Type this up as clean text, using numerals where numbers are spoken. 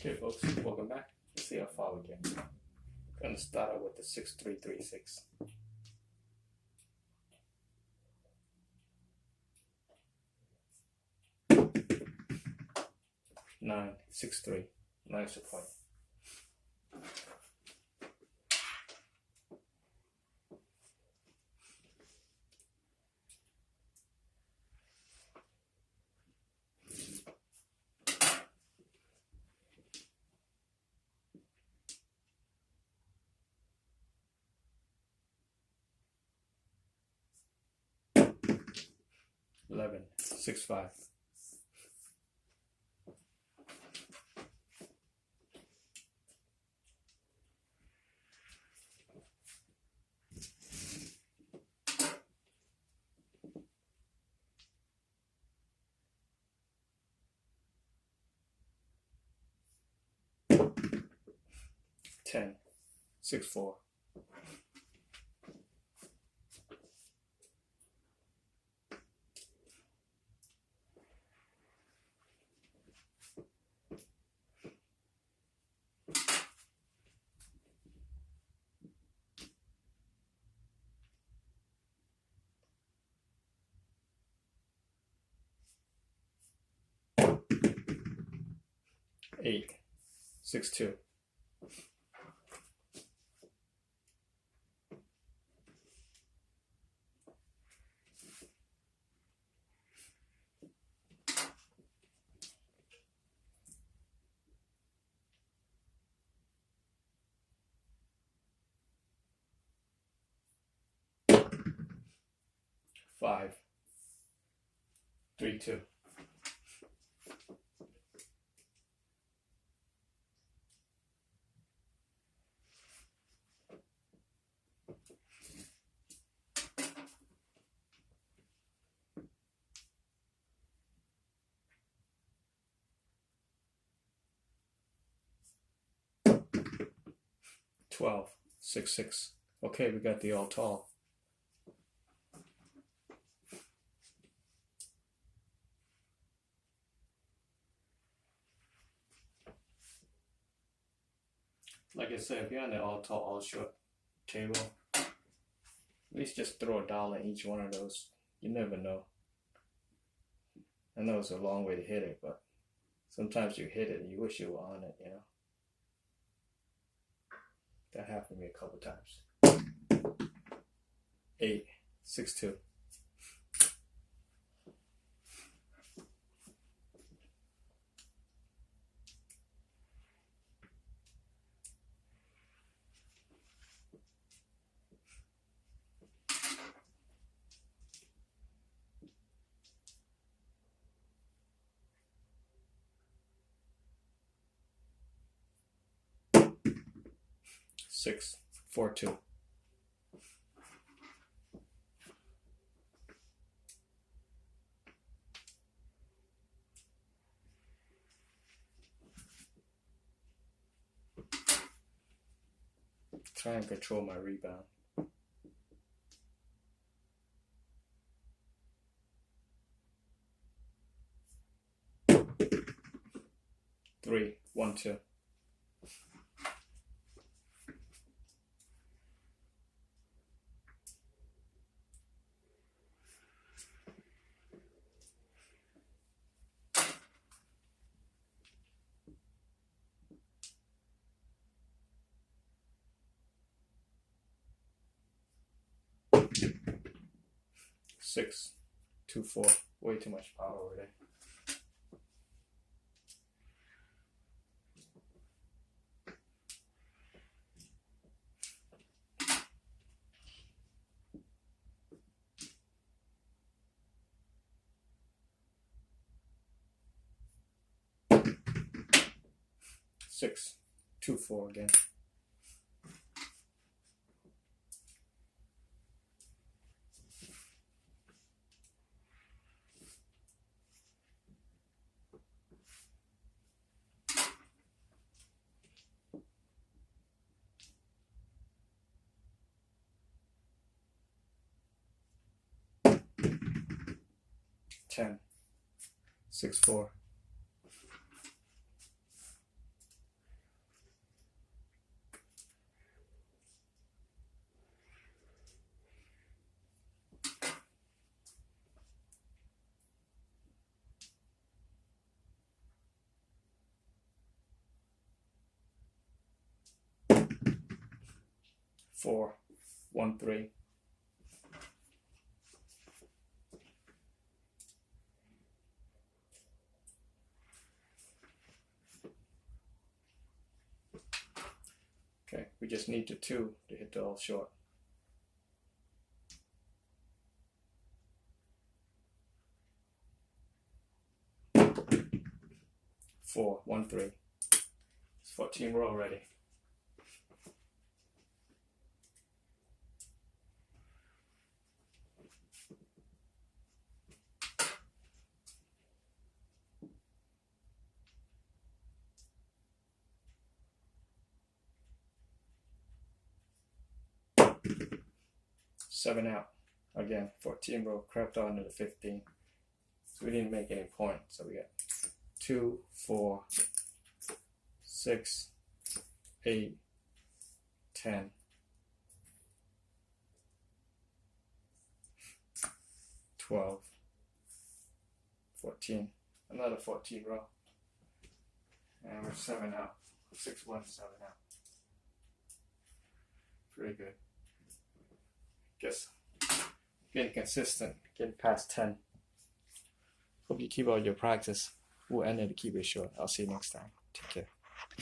Okay, folks, welcome back. Let's see how far we get. Gonna start out with the 6336. 963. Nice point. Eleven, 6-5. Ten, 6-4. Eight, 6-2. Five, 3-2. Twelve, 6-6. Okay, we got the all tall. Like I said, if you're on the all tall, all short table, at least just throw $1 in each one of those. You never know. I know it's a long way to hit it, but sometimes you hit it and you wish you were on it, you know. That happened to me a couple times. 8, 6-2. Six, 4-2. Try and control my rebound. 3, 1-2. Six, 2-4. Way too much power over there. Six, 2-4 again. Ten, 6-4. 4, 1, 3. Okay, we just need the 2 to hit the all short. Four, 1, 3. It's 14 row already. Seven out. Again, 14 row, crept on to the 15. So we didn't make any point. So we got 2, 4, 6, 8, 10, 12, 14. Another 14 row. And we're 7 out. 6, 1, 7 out. Pretty good. Guess getting consistent, getting past 10. Hope you keep all your practice. We'll end it to keep it short. I'll see you next time. Take care.